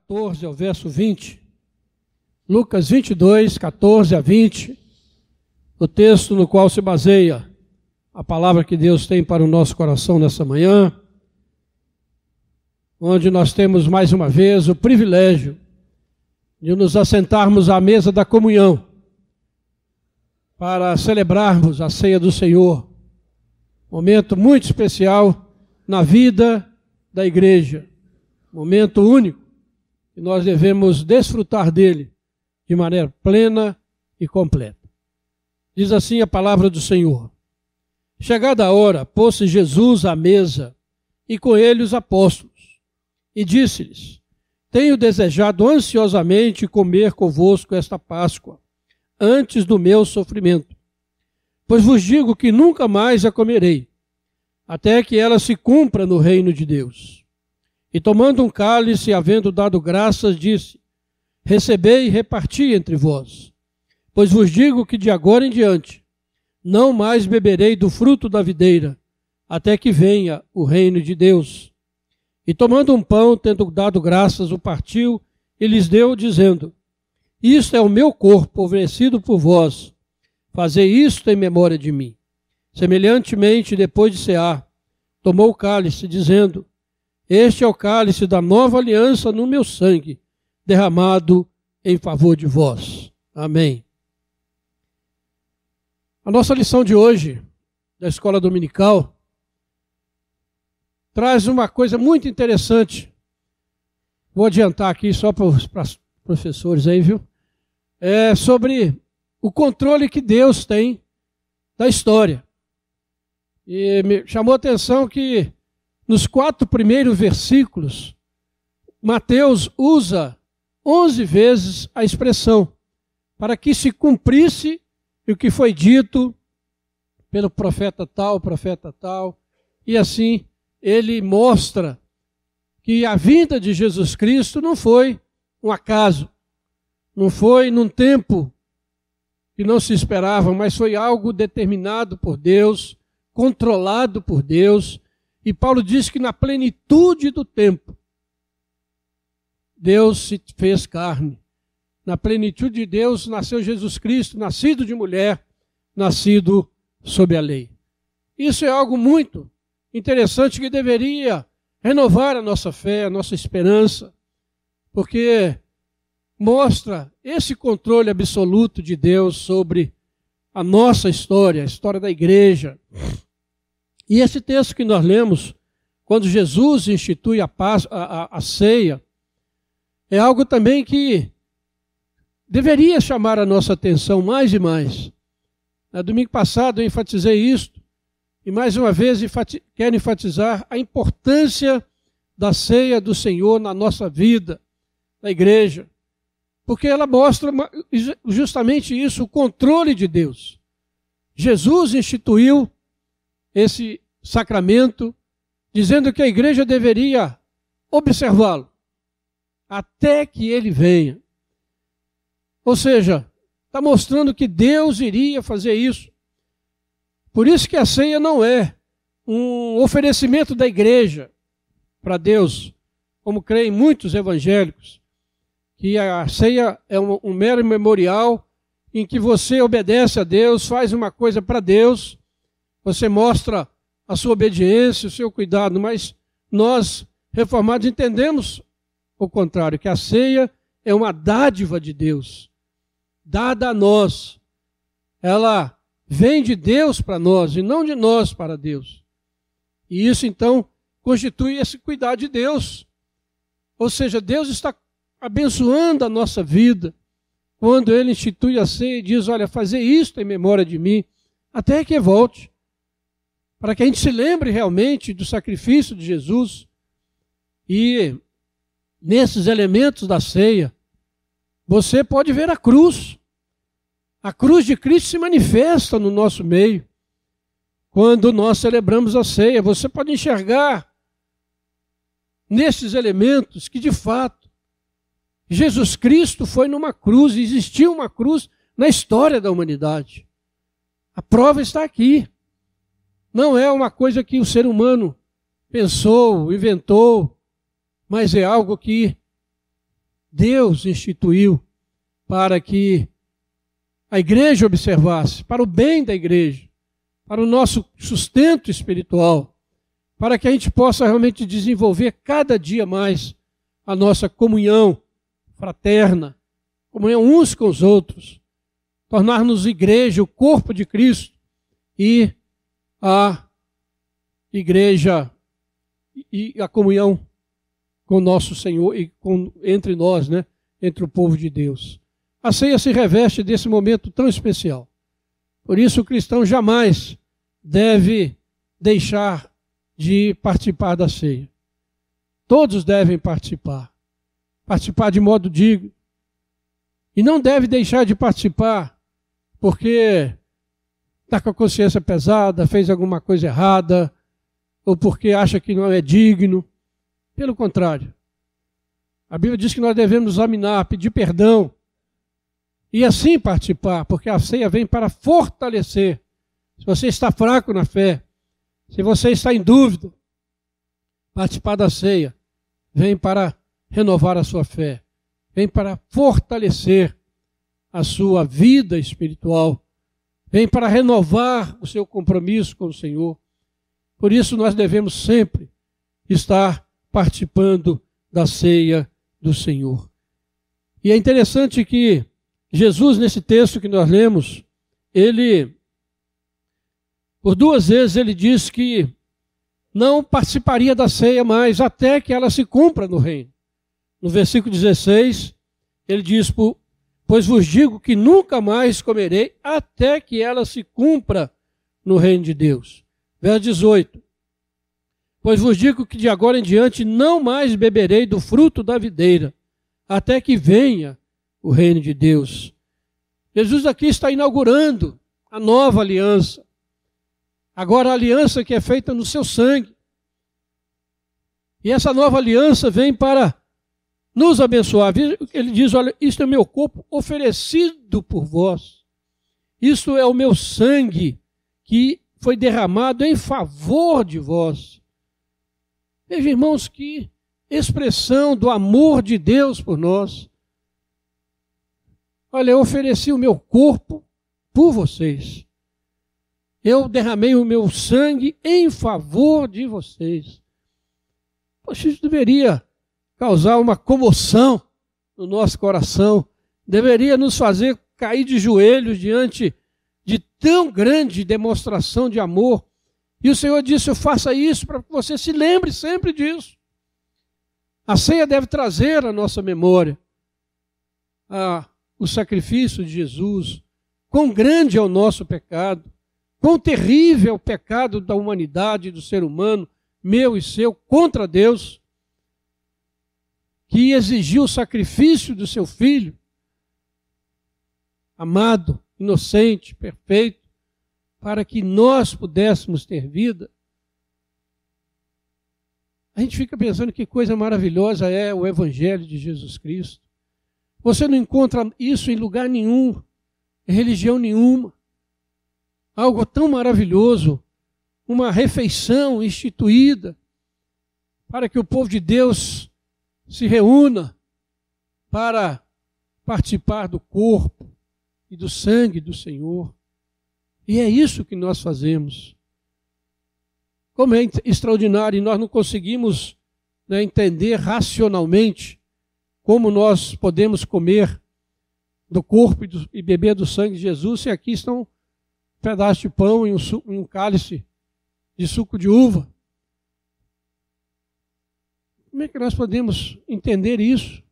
14 ao verso 20. Lucas 22, 14 a 20. O texto no qual se baseia a palavra que Deus tem para o nosso coração nessa manhã, onde nós temos mais uma vez o privilégio de nos assentarmos à mesa da comunhão para celebrarmos a ceia do Senhor, momento muito especial na vida da igreja, momento único, e nós devemos desfrutar dele de maneira plena e completa. Diz assim a palavra do Senhor: chegada a hora, pôs-se Jesus à mesa, e com ele os apóstolos, e disse-lhes: tenho desejado ansiosamente comer convosco esta Páscoa, antes do meu sofrimento. Pois vos digo que nunca mais a comerei, até que ela se cumpra no reino de Deus. E tomando um cálice, havendo dado graças, disse: recebei e reparti entre vós. Pois vos digo que de agora em diante não mais beberei do fruto da videira, até que venha o reino de Deus. E tomando um pão, tendo dado graças, o partiu e lhes deu, dizendo: isto é o meu corpo oferecido por vós, fazei isto em memória de mim. Semelhantemente, depois de cear, tomou o cálice, dizendo: este é o cálice da nova aliança no meu sangue, derramado em favor de vós. Amém. A nossa lição de hoje, da escola dominical, traz uma coisa muito interessante. Vou adiantar aqui só para os professores aí, viu? É sobre o controle que Deus tem da história. E me chamou a atenção que nos 4 primeiros versículos, Mateus usa 11 vezes a expressão para que se cumprisse o que foi dito pelo profeta tal, e assim ele mostra que a vinda de Jesus Cristo não foi um acaso, não foi num tempo que não se esperava, mas foi algo determinado por Deus, controlado por Deus. E Paulo diz que na plenitude do tempo, Deus se fez carne. Na plenitude de Deus nasceu Jesus Cristo, nascido de mulher, nascido sob a lei. Isso é algo muito interessante que deveria renovar a nossa fé, a nossa esperança, porque mostra esse controle absoluto de Deus sobre a nossa história, a história da igreja. E esse texto que nós lemos, quando Jesus institui a ceia, é algo também que deveria chamar a nossa atenção mais e mais. No domingo passado eu enfatizei isto, e mais uma vez quero enfatizar a importância da ceia do Senhor na nossa vida, na igreja, porque ela mostra justamente isso, o controle de Deus. Jesus instituiu esse sacramento, dizendo que a igreja deveria observá-lo até que ele venha. Ou seja, está mostrando que Deus iria fazer isso. Por isso que a ceia não é um oferecimento da igreja para Deus, como creem muitos evangélicos, que a ceia é um mero memorial em que você obedece a Deus, faz uma coisa para Deus, você mostra a sua obediência, o seu cuidado, mas nós, reformados, entendemos o contrário, que a ceia é uma dádiva de Deus, dada a nós. Ela vem de Deus para nós e não de nós para Deus. E isso, então, constitui esse cuidado de Deus. Ou seja, Deus está abençoando a nossa vida quando Ele institui a ceia e diz: olha, fazer isto em memória de mim, até que volte. Para que a gente se lembre realmente do sacrifício de Jesus. E nesses elementos da ceia, você pode ver a cruz. A cruz de Cristo se manifesta no nosso meio. Quando nós celebramos a ceia, você pode enxergar nesses elementos que, de fato, Jesus Cristo foi numa cruz, existiu uma cruz na história da humanidade. A prova está aqui. Não é uma coisa que o ser humano pensou, inventou, mas é algo que Deus instituiu para que a igreja observasse, para o bem da igreja, para o nosso sustento espiritual, para que a gente possa realmente desenvolver cada dia mais a nossa comunhão fraterna, comunhão uns com os outros, tornar-nos igreja, o corpo de Cristo e a igreja e a comunhão com o nosso Senhor e entre nós, né? Entre o povo de Deus. A ceia se reveste desse momento tão especial. Por isso o cristão jamais deve deixar de participar da ceia. Todos devem participar de modo digno. E não deve deixar de participar porque está com a consciência pesada, fez alguma coisa errada, ou porque acha que não é digno. Pelo contrário, a Bíblia diz que nós devemos examinar, pedir perdão e assim participar, porque a ceia vem para fortalecer. Se você está fraco na fé, se você está em dúvida, participar da ceia vem para renovar a sua fé, vem para fortalecer a sua vida espiritual, vem para renovar o seu compromisso com o Senhor. Por isso nós devemos sempre estar participando da ceia do Senhor. E é interessante que Jesus, nesse texto que nós lemos, ele, por 2 vezes, ele diz que não participaria da ceia mais até que ela se cumpra no reino. No versículo 16, ele diz, pois vos digo que nunca mais comerei até que ela se cumpra no reino de Deus. Verso 18, pois vos digo que de agora em diante não mais beberei do fruto da videira, até que venha o reino de Deus. Jesus aqui está inaugurando a nova aliança. Agora a aliança que é feita no seu sangue. E essa nova aliança vem para nos abençoar. Ele diz, olha, isto é meu corpo oferecido por vós. Isto é o meu sangue que foi derramado em favor de vós. Veja, irmãos, que expressão do amor de Deus por nós. Olha, eu ofereci o meu corpo por vocês. Eu derramei o meu sangue em favor de vocês. Poxa, isso deveria causar uma comoção no nosso coração. Deveria nos fazer cair de joelhos diante de tão grande demonstração de amor. E o Senhor disse, eu faça isso para que você se lembre sempre disso. A ceia deve trazer à nossa memória o sacrifício de Jesus. Quão grande é o nosso pecado. Quão terrível é o pecado da humanidade, do ser humano, meu e seu, contra Deus, que exigiu o sacrifício do seu Filho, amado, inocente, perfeito, para que nós pudéssemos ter vida. A gente fica pensando que coisa maravilhosa é o Evangelho de Jesus Cristo. Você não encontra isso em lugar nenhum, em religião nenhuma. Algo tão maravilhoso, uma refeição instituída para que o povo de Deus se reúna para participar do corpo e do sangue do Senhor. E é isso que nós fazemos. Como é extraordinário, e nós não conseguimos entender racionalmente como nós podemos comer do corpo e beber do sangue de Jesus se aqui estão um pedaço de pão e um cálice de suco de uva. Como é que nós podemos entender isso?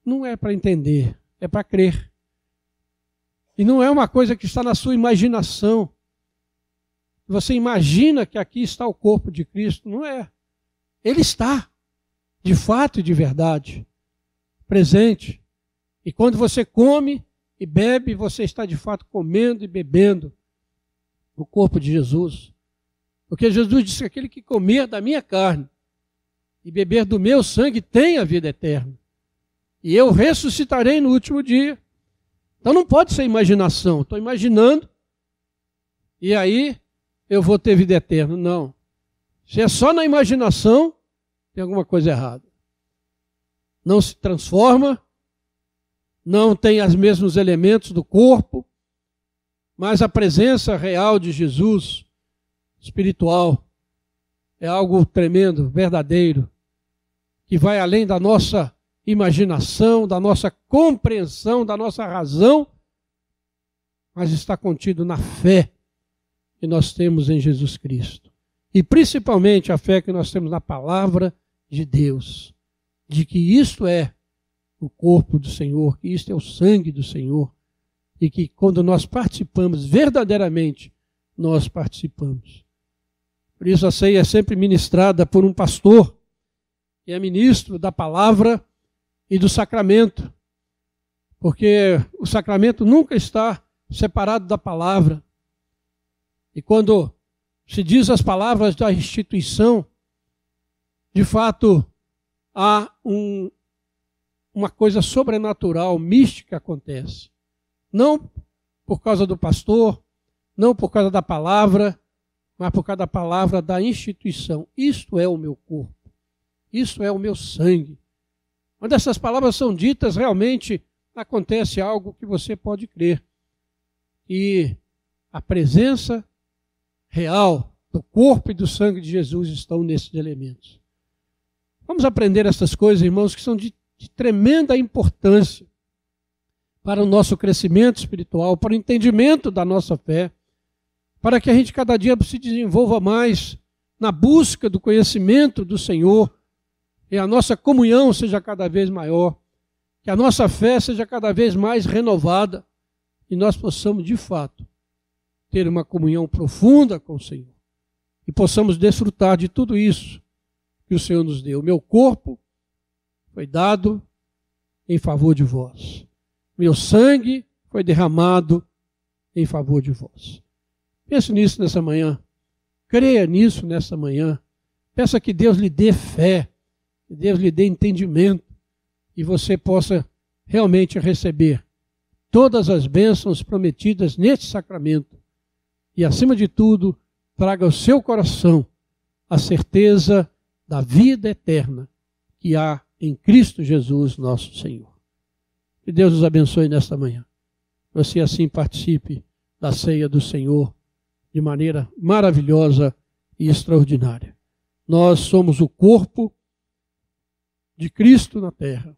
Não é para entender, é para crer. E não é uma coisa que está na sua imaginação. Você imagina que aqui está o corpo de Cristo. Não é. Ele está, de fato e de verdade, presente. E quando você come e bebe, você está de fato comendo e bebendo o corpo de Jesus. Porque Jesus disse que aquele que comer da minha carne e beber do meu sangue tem a vida eterna. E eu ressuscitarei no último dia. Então não pode ser imaginação. Estou imaginando e aí eu vou ter vida eterna. Não. Se é só na imaginação, tem alguma coisa errada. não se transforma, não tem os mesmos elementos do corpo, mas a presença real de Jesus, espiritual, é algo tremendo, verdadeiro, que vai além da nossa imaginação, da nossa compreensão, da nossa razão, mas está contido na fé que nós temos em Jesus Cristo. E principalmente a fé que nós temos na palavra de Deus, de que isto é o corpo do Senhor, que isto é o sangue do Senhor, e que quando nós participamos, verdadeiramente, nós participamos. Por isso a ceia é sempre ministrada por um pastor, que é ministro da palavra e do sacramento, porque o sacramento nunca está separado da palavra. E quando se diz as palavras da instituição, de fato há uma coisa sobrenatural, mística acontece. Não por causa do pastor, não por causa da palavra, mas por causa da palavra da instituição. Isto é o meu corpo, isto é o meu sangue. Quando essas palavras são ditas, realmente acontece algo que você pode crer. E a presença real do corpo e do sangue de Jesus estão nesses elementos. Vamos aprender essas coisas, irmãos, que são de tremenda importância para o nosso crescimento espiritual, para o entendimento da nossa fé, para que a gente cada dia se desenvolva mais na busca do conhecimento do Senhor e a nossa comunhão seja cada vez maior, que a nossa fé seja cada vez mais renovada e nós possamos, de fato, ter uma comunhão profunda com o Senhor e possamos desfrutar de tudo isso que o Senhor nos deu. Meu corpo foi dado em favor de vós. Meu sangue foi derramado em favor de vós. Pense nisso nessa manhã. Creia nisso nessa manhã. Peça que Deus lhe dê fé, que Deus lhe dê entendimento e você possa realmente receber todas as bênçãos prometidas neste sacramento. E, acima de tudo, traga ao seu coração a certeza da vida eterna que há em Cristo Jesus, nosso Senhor. Que Deus nos abençoe nesta manhã. Você assim participe da ceia do Senhor de maneira maravilhosa e extraordinária. Nós somos o corpo de Cristo na terra.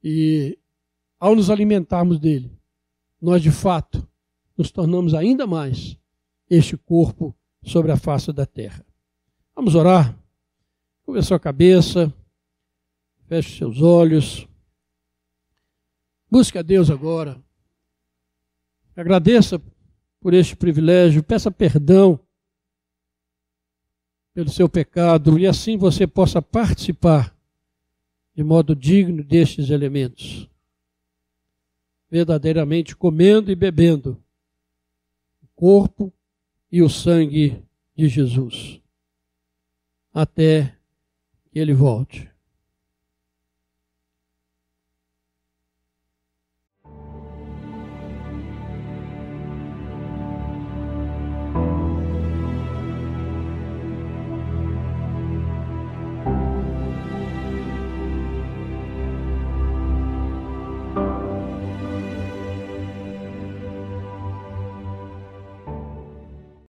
E ao nos alimentarmos dele, nós de fato nos tornamos ainda mais este corpo sobre a face da terra. Vamos orar? Curva a sua cabeça, feche seus olhos, busque a Deus agora, agradeça por este privilégio, peça perdão pelo seu pecado e assim você possa participar de modo digno destes elementos, verdadeiramente comendo e bebendo o corpo e o sangue de Jesus, até que ele volte.